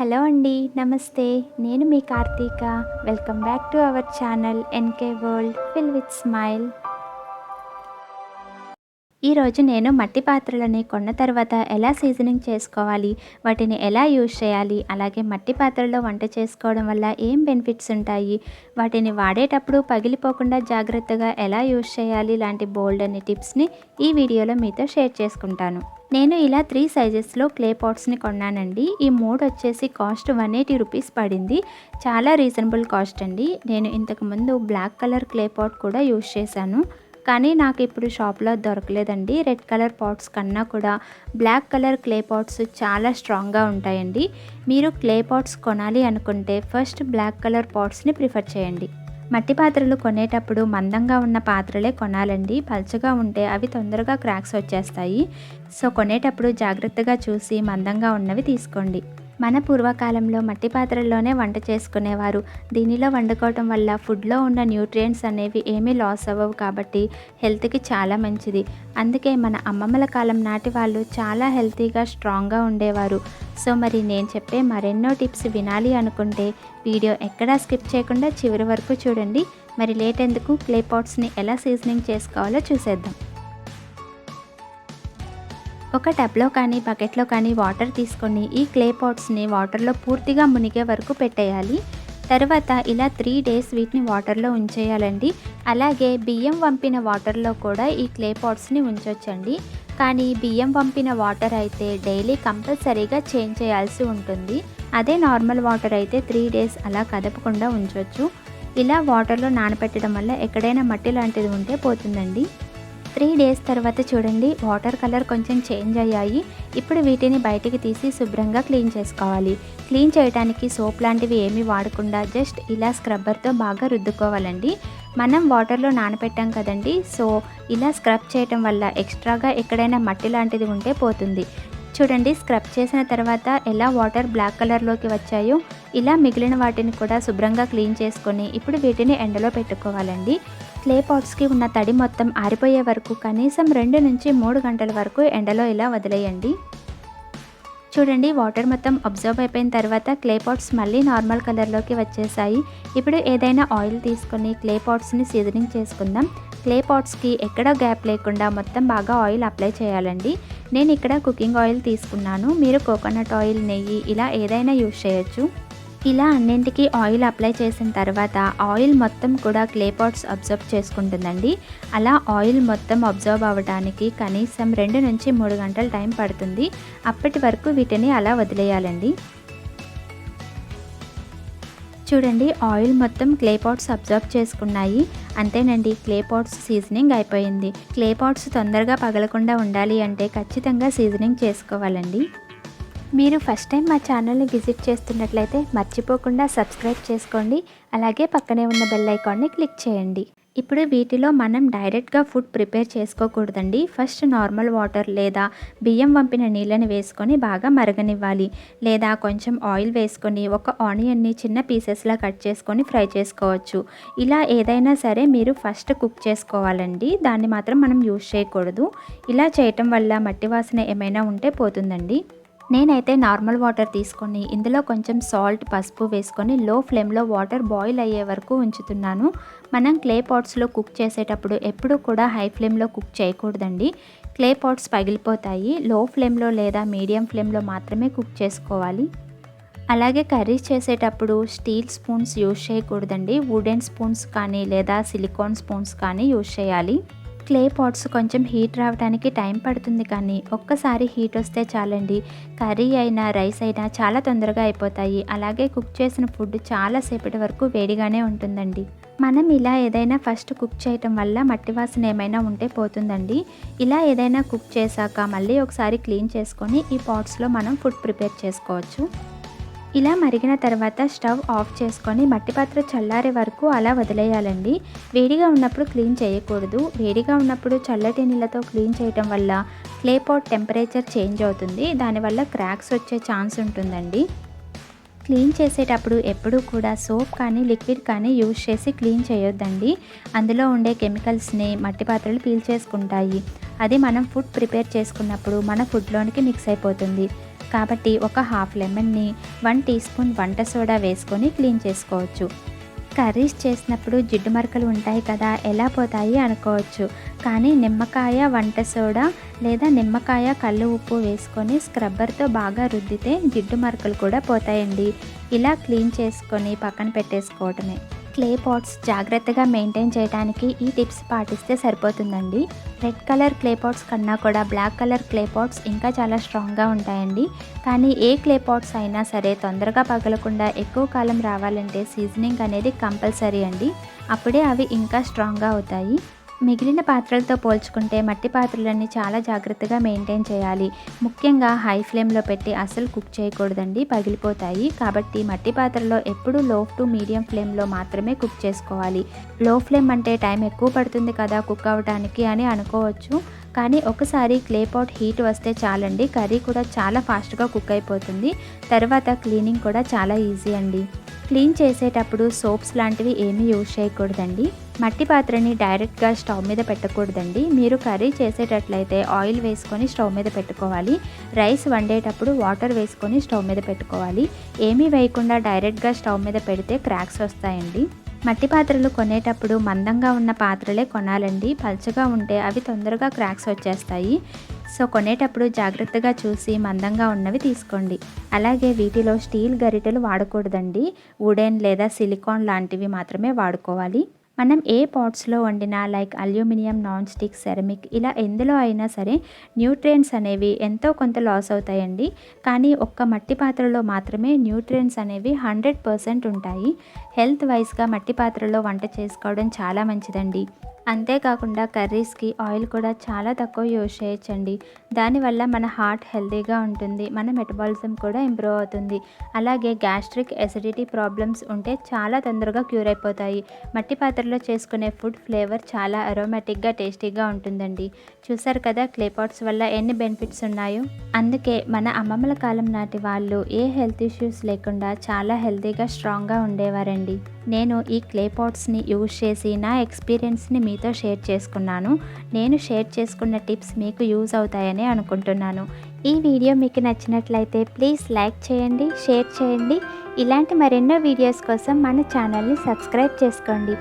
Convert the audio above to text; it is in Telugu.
హలో అండి, నమస్తే. నేను మీ Karthika. Welcome back to our channel NK world fill with smile. ఈరోజు నేను మట్టి పాత్రలని కొన్న తర్వాత ఎలా సీజనింగ్ చేసుకోవాలి, వాటిని ఎలా యూజ్ చేయాలి, అలాగే మట్టి పాత్రలో వంట చేసుకోవడం వల్ల ఏం బెనిఫిట్స్ ఉంటాయి, వాటిని వాడేటప్పుడు పగిలిపోకుండా జాగ్రత్తగా ఎలా యూజ్ చేయాలి లాంటి బోల్డ్ అనే టిప్స్ని ఈ వీడియోలో మీతో షేర్ చేసుకుంటాను. నేను ఇలా 3 సైజెస్లో క్లే పాట్స్ని కొన్నానండి. ఈ 3 వచ్చేసి కాస్ట్ 180 రూపీస్ పడింది. చాలా రీజనబుల్ కాస్ట్ అండి. నేను ఇంతకుముందు బ్లాక్ కలర్ క్లే పాట్ కూడా యూజ్ చేశాను, కానీ నాకు ఇప్పుడు షాప్లో దొరకలేదండి. రెడ్ కలర్ పాట్స్ కన్నా కూడా బ్లాక్ కలర్ క్లే పాట్స్ చాలా స్ట్రాంగ్గా ఉంటాయండి. మీరు క్లే పాట్స్ కొనాలి అనుకుంటే ఫస్ట్ బ్లాక్ కలర్ పాట్స్ని ప్రిఫర్ చేయండి. మట్టి పాత్రలు కొనేటప్పుడు మందంగా ఉన్న పాత్రలే కొనాలండి. పల్చగా ఉంటే అవి తొందరగా క్రాక్స్ వచ్చేస్తాయి. సో కొనేటప్పుడు జాగ్రత్తగా చూసి మందంగా ఉన్నవి తీసుకోండి. మన పూర్వకాలంలో మట్టి పాత్రల్లోనే వంట చేసుకునేవారు. దీనిలో వండుకోవటం వల్ల ఫుడ్లో ఉన్న న్యూట్రియంట్స్ అనేవి ఏమీ లాస్ అవ్వవు, కాబట్టి హెల్త్కి చాలా మంచిది. అందుకే మన అమ్మమ్మల కాలం నాటి వాళ్ళు చాలా హెల్తీగా స్ట్రాంగ్గా ఉండేవారు. సో మరి నేను చెప్పే మరెన్నో టిప్స్ వినాలి అనుకుంటే వీడియో ఎక్కడా స్కిప్ చేయకుండా చివరి వరకు చూడండి. మరి లేట్ ఎందుకు, క్లే పాట్స్ని ఎలా సీజనింగ్ చేసుకోవాలో చూసేద్దాం. ఒక టబ్లో కానీ బకెట్లో కానీ వాటర్ తీసుకొని ఈ క్లే పాట్స్ని వాటర్లో పూర్తిగా మునిగే వరకు పెట్టేయాలి. తర్వాత ఇలా 3 డేస్ వీటిని వాటర్లో ఉంచేయాలండి. అలాగే బియ్యం వంపిన వాటర్లో కూడా ఈ క్లే పాట్స్ని ఉంచొచ్చండి. కానీ బియ్యం వంపిన వాటర్ అయితే డైలీ కంపల్సరీగా చేంజ్ చేయాల్సి ఉంటుంది. అదే నార్మల్ వాటర్ అయితే 3 డేస్ అలా కదపకుండా ఉంచవచ్చు. ఇలా వాటర్లో నానబెట్టడం వల్ల ఎక్కడైనా మట్టి లాంటిది ఉంటే పోతుందండి. 3 డేస్ తర్వాత చూడండి, వాటర్ కలర్ కొంచెం చేంజ్ అయ్యాయి. ఇప్పుడు వీటిని బయటికి తీసి శుభ్రంగా క్లీన్ చేసుకోవాలి. క్లీన్ చేయడానికి సోప్ లాంటివి ఏమీ వాడకుండా జస్ట్ ఇలా స్క్రబ్బర్తో బాగా రుద్దుకోవాలండి. మనం వాటర్లో నానబెట్టాం కదండి, సో ఇలా స్క్రబ్ చేయటం వల్ల ఎక్స్ట్రాగా ఎక్కడైనా మట్టి లాంటిది ఉంటే పోతుంది. చూడండి, స్క్రబ్ చేసిన తర్వాత ఎలా వాటర్ బ్లాక్ కలర్లోకి వచ్చాయో, ఇలా మిగిలిన వాటిని కూడా శుభ్రంగా క్లీన్ చేసుకొని ఇప్పుడు వీటిని ఎండలో పెట్టుకోవాలండి. క్లే పాట్స్కి ఉన్న తడి మొత్తం ఆరిపోయే వరకు కనీసం 2 నుంచి 3 గంటల వరకు ఎండలో ఇలా వదిలేయండి. చూడండి, వాటర్ మొత్తం అబ్జర్వ్ అయిపోయిన తర్వాత క్లే పాట్స్ మళ్ళీ నార్మల్ కలర్లోకి వచ్చేసాయి. ఇప్పుడు ఏదైనా ఆయిల్ తీసుకొని క్లే పాట్స్ని సీజనింగ్ చేసుకుందాం. క్లే పాట్స్కి ఎక్కడ గ్యాప్ లేకుండా మొత్తం బాగా ఆయిల్ అప్లై చేయాలండి. నేను ఇక్కడ కుకింగ్ ఆయిల్ తీసుకున్నాను. మీరు కోకోనట్ ఆయిల్, నెయ్యి ఇలా ఏదైనా యూజ్ చేయొచ్చు. ఇలా అన్నింటికి ఆయిల్ అప్లై చేసిన తర్వాత ఆయిల్ మొత్తం కూడా క్లే పాట్స్ అబ్జర్వ్ చేసుకుంటుందండి. అలా ఆయిల్ మొత్తం అబ్జర్వ్ అవ్వడానికి కనీసం 2 నుంచి 3 గంటల టైం పడుతుంది. అప్పటి వరకు వీటిని అలా వదిలేయాలండి. చూడండి, ఆయిల్ మొత్తం క్లే పాట్స్ అబ్జర్వ్ చేసుకున్నాయి. అంతేనండి, క్లే పాట్స్ సీజనింగ్ అయిపోయింది. క్లే పాట్స్ తొందరగా పగలకుండా ఉండాలి అంటే ఖచ్చితంగా సీజనింగ్ చేసుకోవాలండి. మీరు ఫస్ట్ టైం మా ఛానల్ని విజిట్ చేస్తున్నట్లయితే మర్చిపోకుండా సబ్స్క్రైబ్ చేసుకోండి. అలాగే పక్కనే ఉన్న బెల్ ఐకాన్ని క్లిక్ చేయండి. ఇప్పుడు వీటిలో మనం డైరెక్ట్గా ఫుడ్ ప్రిపేర్ చేసుకోకూడదండి. ఫస్ట్ నార్మల్ వాటర్ లేదా బియ్యం వంపిన నీళ్ళని వేసుకొని బాగా మరగనివ్వాలి. లేదా కొంచెం ఆయిల్ వేసుకొని ఒక ఆనియన్ని చిన్న పీసెస్లా కట్ చేసుకొని ఫ్రై చేసుకోవచ్చు. ఇలా ఏదైనా సరే మీరు ఫస్ట్ కుక్ చేసుకోవాలండి. దాన్ని మాత్రం మనం యూజ్ చేయకూడదు. ఇలా చేయటం వల్ల మట్టి వాసన ఏమైనా ఉంటే పోతుందండి. నేనైతే నార్మల్ వాటర్ తీసుకొని ఇందులో కొంచెం సాల్ట్, పసుపు వేసుకొని లో ఫ్లేమ్లో వాటర్ బాయిల్ అయ్యే వరకు ఉంచుతున్నాను. మనం క్లే పాట్స్లో కుక్ చేసేటప్పుడు ఎప్పుడూ కూడా హై ఫ్లేమ్లో కుక్ చేయకూడదండి. క్లే పాట్స్ పగిలిపోతాయి. లో ఫ్లేమ్లో లేదా మీడియం ఫ్లేమ్లో మాత్రమే కుక్ చేసుకోవాలి. అలాగే కర్రీస్ చేసేటప్పుడు స్టీల్ స్పూన్స్ యూజ్ చేయకూడదండి. వుడెన్ స్పూన్స్ కానీ లేదా సిలికాన్ స్పూన్స్ కానీ యూజ్ చేయాలి. క్లే పాట్స్ కొంచెం హీట్ రావడానికి టైం పడుతుంది, కానీ ఒక్కసారి హీట్ వస్తే చాలండి. కర్రీ అయినా రైస్ అయినా చాలా తొందరగా అయిపోతాయి. అలాగే కుక్ చేసిన ఫుడ్ చాలా సేపటి వరకు వేడిగానే ఉంటుందండి. మనం ఇలా ఏదైనా ఫస్ట్ కుక్ చేయటం వల్ల మట్టి వాసన ఏమైనా ఉంటే పోతుందండి. ఇలా ఏదైనా కుక్ చేశాక మళ్ళీ ఒకసారి క్లీన్ చేసుకొని ఈ పాట్స్లో మనం ఫుడ్ ప్రిపేర్ చేసుకోవచ్చు. ఇలా మరిగిన తర్వాత స్టవ్ ఆఫ్ చేసుకొని మట్టి పాత్ర చల్లారే వరకు అలా వదిలేయాలండి. వేడిగా ఉన్నప్పుడు క్లీన్ చేయకూడదు. వేడిగా ఉన్నప్పుడు చల్లటి నీళ్ళతో క్లీన్ చేయటం వల్ల క్లే పాట్ టెంపరేచర్ చేంజ్ అవుతుంది. దానివల్ల క్రాక్స్ వచ్చే ఛాన్స్ ఉంటుందండి. క్లీన్ చేసేటప్పుడు ఎప్పుడూ కూడా సోప్ కానీ లిక్విడ్ కానీ యూజ్ చేసి క్లీన్ చేయొద్దండి. అందులో ఉండే కెమికల్స్ని మట్టి పాత్రలు పీల్చేసుకుంటాయి. అది మనం ఫుడ్ ప్రిపేర్ చేసుకున్నప్పుడు మన ఫుడ్లోనికి మిక్స్ అయిపోతుంది. కాబట్టి ఒక హాఫ్ లెమన్ని 1 టీ స్పూన్ వంట సోడా వేసుకొని క్లీన్ చేసుకోవచ్చు. కర్రీస్ చేసినప్పుడు జిడ్డు మరకలు ఉంటాయి కదా, ఎలా పోతాయి అనుకోవచ్చు. కానీ నిమ్మకాయ వంట సోడా లేదా నిమ్మకాయ కల్లు ఉప్పు వేసుకొని స్క్రబ్బర్తో బాగా రుద్దితే జిడ్డు మరకలు కూడా పోతాయండి. ఇలా క్లీన్ చేసుకొని పక్కన పెట్టేసుకోవటమే. క్లే పాట్స్ జాగ్రత్తగా మెయింటైన్ చేయడానికి ఈ టిప్స్ పాటిస్తే సరిపోతుందండి. రెడ్ కలర్ క్లే పాట్స్ కన్నా కూడా బ్లాక్ కలర్ క్లే పాట్స్ ఇంకా చాలా స్ట్రాంగ్గా ఉంటాయండి. కానీ ఏ క్లే పాట్స్ అయినా సరే తొందరగా పగలకుండా ఎక్కువ కాలం రావాలంటే సీజనింగ్ అనేది కంపల్సరీ అండి. అప్పుడే అవి ఇంకా స్ట్రాంగ్గా అవుతాయి. మిగిలిన పాత్రలతో పోల్చుకుంటే మట్టి పాత్రలన్నీ చాలా జాగ్రత్తగా మెయింటైన్ చేయాలి. ముఖ్యంగా హై ఫ్లేమ్లో పెట్టి అస్సలు కుక్ చేయకూడదండి, పగిలిపోతాయి. కాబట్టి మట్టి పాత్రలో ఎప్పుడూ లో టు మీడియం ఫ్లేమ్లో మాత్రమే కుక్ చేసుకోవాలి. లో ఫ్లేమ్ అంటే టైం ఎక్కువ పడుతుంది కదా కుక్ అవ్వడానికి అని అనుకోవచ్చు. కానీ ఒకసారి క్లే పాట్ హీట్ వస్తే చాలండి, కర్రీ కూడా చాలా ఫాస్ట్గా కుక్ అయిపోతుంది. తర్వాత క్లీనింగ్ కూడా చాలా ఈజీ అండి. క్లీన్ చేసేటప్పుడు సోప్స్ లాంటివి ఏమీ యూజ్ చేయకూడదండి. మట్టి పాత్రని డైరెక్ట్గా స్టవ్ మీద పెట్టకూడదండి. మీరు కర్రీ చేసేటట్లయితే ఆయిల్ వేసుకొని స్టవ్ మీద పెట్టుకోవాలి. రైస్ వండేటప్పుడు వాటర్ వేసుకొని స్టవ్ మీద పెట్టుకోవాలి. ఏమీ వేయకుండా డైరెక్ట్గా స్టవ్ మీద పెడితే క్రాక్స్ వస్తాయండి. మట్టి పాత్రలు కొనేటప్పుడు మందంగా ఉన్న పాత్రలే కొనాలండి. పల్చగా ఉంటే అవి తొందరగా క్రాక్స్ వచ్చేస్తాయి. సో కొనేటప్పుడు జాగ్రత్తగా చూసి మందంగా ఉన్నవి తీసుకోండి. అలాగే వీటిలో స్టీల్ గరిటెలు వాడకూడదండి. వుడెన్ లేదా సిలికాన్ లాంటివి మాత్రమే వాడుకోవాలి. మనం ఏ పాట్స్లో వండినా like aluminium, non stick, ceramic ఇలా ఎందులో అయినా సరే న్యూట్రియంట్స్ అనేవి ఎంతో కొంత లాస్ అవుతాయండి. కానీ ఒక్క మట్టి పాత్రలో మాత్రమే న్యూట్రియంట్స్ అనేవి 100% ఉంటాయి. హెల్త్ వైజ్గా మట్టి పాత్రలో వంట చేసుకోవడం చాలా మంచిదండి. అంతేకాకుండా కర్రీస్కి ఆయిల్ కూడా చాలా తక్కువ యూజ్ చేయొచ్చండి. దానివల్ల మన హార్ట్ హెల్తీగా ఉంటుంది, మన మెటబాలిజం కూడా ఇంప్రూవ్ అవుతుంది. అలాగే గ్యాస్ట్రిక్, ఎసిడిటీ ప్రాబ్లమ్స్ ఉంటే చాలా తొందరగా క్యూర్ అయిపోతాయి. మట్టి పాత్రలో చేసుకునే ఫుడ్ ఫ్లేవర్ చాలా అరోమాటిక్గా, టేస్టీగా ఉంటుందండి. చూసారు కదా క్లే పాట్స్ వల్ల ఎన్ని బెనిఫిట్స్ ఉన్నాయో. అందుకే మన అమ్మమ్మల కాలం నాటి వాళ్ళు ఏ హెల్త్ ఇష్యూస్ లేకుండా చాలా హెల్తీగా, స్ట్రాంగ్గా ఉండేవారండి. నేను ఈ క్లే పాట్స్ని యూజ్ చేసి నా ఎక్స్పీరియన్స్ని మీతో షేర్ చేసుకున్నాను. నేను షేర్ చేసుకున్న టిప్స్ మీకు యూజ్ అవుతాయని అనుకుంటున్నాను. ఈ వీడియో మీకు నచ్చినట్లయితే ప్లీజ్ లైక్ చేయండి, షేర్ చేయండి. ఇలాంటి మరెన్నో వీడియోస్ కోసం మన ఛానల్ని సబ్స్క్రైబ్ చేసుకోండి.